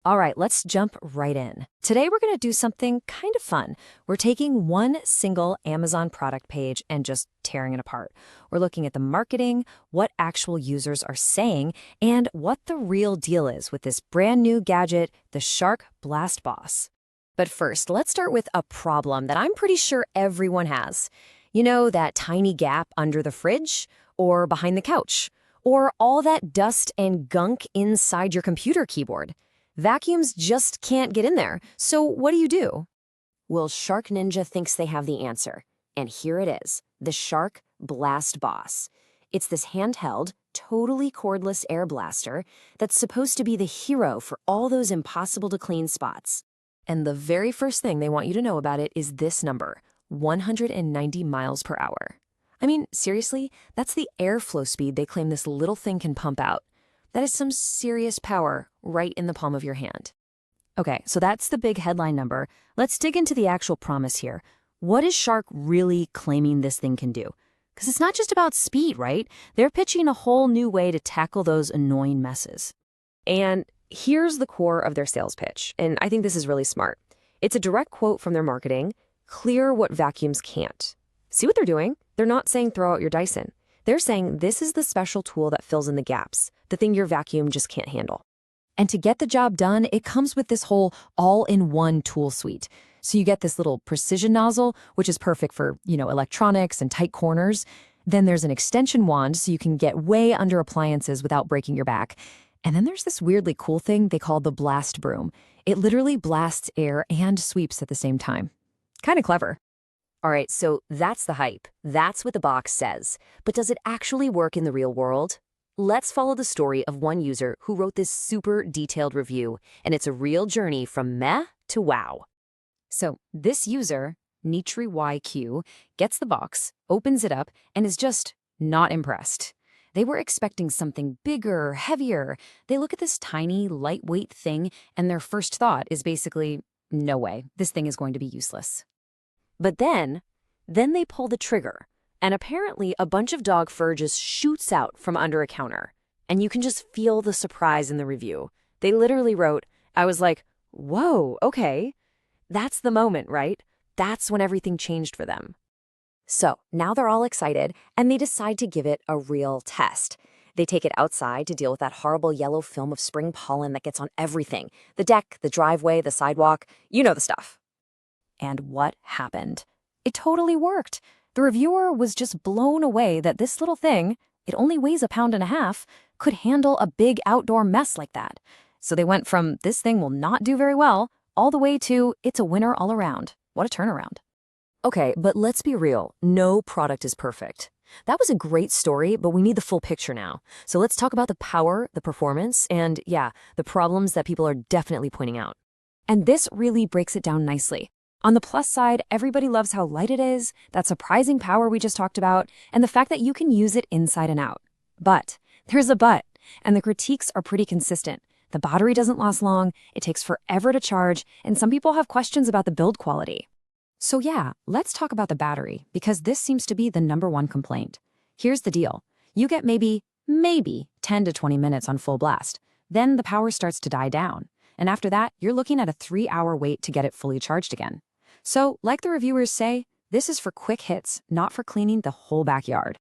All right, let's jump right in. Today we're going to do something kind of fun. We're taking one single Amazon product page and just tearing it apart. We're looking at the marketing, what actual users are saying, and what the real deal is with this brand new gadget, the Shark BlastBoss. But first, let's start with a problem that I'm pretty sure everyone has. You know, that tiny gap under the fridge or behind the couch, or all that dust and gunk inside your computer keyboard. Vacuums just can't get in there. So what do? Well, Shark Ninja thinks they have the answer. And here it is, the Shark BlastBoss. It's this handheld, totally cordless air blaster that's supposed to be the hero for all those impossible-to-clean spots. And the very first thing they want you to know about it is this number, 190 miles per hour. I mean, seriously, that's the airflow speed they claim this little thing can pump out. That is some serious power right in the palm of your hand. Okay, so that's the big headline number. Let's dig into the actual promise here. What is Shark really claiming this thing can do? Because it's not just about speed, right? They're pitching a whole new way to tackle those annoying messes. And here's the core of their sales pitch, and I think this is really smart. It's a direct quote from their marketing, clear what vacuums can't. See what they're doing? They're not saying throw out your Dyson. They're saying this is the special tool that fills in the gaps, the thing your vacuum just can't handle. And to get the job done, it comes with this whole all-in-one tool suite. So you get this little precision nozzle, which is perfect for, electronics and tight corners. Then there's an extension wand, so you can get way under appliances without breaking your back. And then there's this weirdly cool thing they call the BlastBroom. It literally blasts air and sweeps at the same time. Kind of clever. All right, so that's the hype. That's what the box says. But does it actually work in the real world? Let's follow the story of one user who wrote this super detailed review, and it's a real journey from meh to wow. So this user, NitriYQ, gets the box, opens it up, and is just not impressed. They were expecting something bigger, heavier. They look at this tiny, lightweight thing, and their first thought is basically, no way, this thing is going to be useless. But then they pull the trigger, and apparently a bunch of dog fur just shoots out from under a counter. And you can just feel the surprise in the review. They literally wrote, I was like, whoa, okay. That's the moment, right? That's when everything changed for them. So now they're all excited, and they decide to give it a real test. They take it outside to deal with that horrible yellow film of spring pollen that gets on everything. The deck, the driveway, the sidewalk, you know the stuff. And what happened? It totally worked. The reviewer was just blown away that this little thing, it only weighs 1.5 pounds, could handle a big outdoor mess like that. So they went from this thing will not do very well, all the way to it's a winner all around. What a turnaround. Okay, but let's be real. No product is perfect. That was a great story, but we need the full picture now. So let's talk about the power, the performance, and the problems that people are definitely pointing out. And this really breaks it down nicely. On the plus side, everybody loves how light it is, that surprising power we just talked about, and the fact that you can use it inside and out. But there's a but, and the critiques are pretty consistent. The battery doesn't last long, it takes forever to charge, and some people have questions about the build quality. So let's talk about the battery, because this seems to be the #1 complaint. Here's the deal. You get maybe 10 to 20 minutes on full blast. Then the power starts to die down. And after that, you're looking at a 3-hour wait to get it fully charged again. So, like the reviewers say, this is for quick hits, not for cleaning the whole backyard.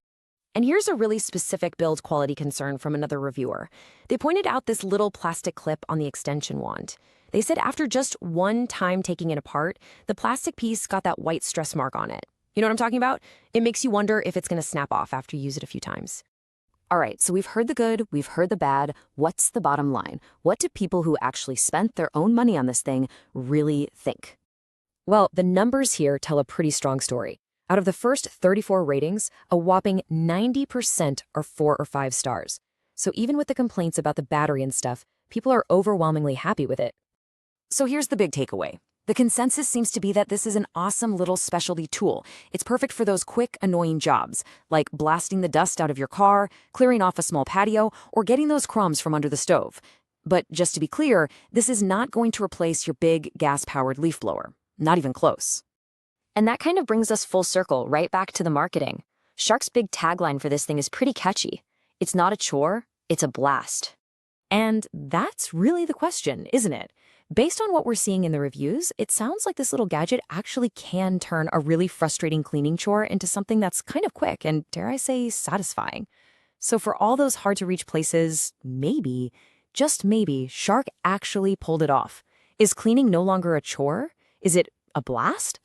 And here's a really specific build quality concern from another reviewer. They pointed out this little plastic clip on the extension wand. They said after just one time taking it apart, the plastic piece got that white stress mark on it. You know what I'm talking about? It makes you wonder if it's going to snap off after you use it a few times. All right, so we've heard the good, we've heard the bad. What's the bottom line? What do people who actually spent their own money on this thing really think? Well, the numbers here tell a pretty strong story. Out of the first 34 ratings, a whopping 90% are 4 or 5 stars. So even with the complaints about the battery and stuff, people are overwhelmingly happy with it. So here's the big takeaway. The consensus seems to be that this is an awesome little specialty tool. It's perfect for those quick, annoying jobs, like blasting the dust out of your car, clearing off a small patio, or getting those crumbs from under the stove. But just to be clear, this is not going to replace your big gas-powered leaf blower. Not even close. And that kind of brings us full circle right back to the marketing. Shark's big tagline for this thing is pretty catchy. It's not a chore, it's a blast. And that's really the question, isn't it? Based on what we're seeing in the reviews, it sounds like this little gadget actually can turn a really frustrating cleaning chore into something that's kind of quick and, dare I say, satisfying. So for all those hard-to-reach places, maybe, just maybe, Shark actually pulled it off. Is cleaning no longer a chore? Is it a blast?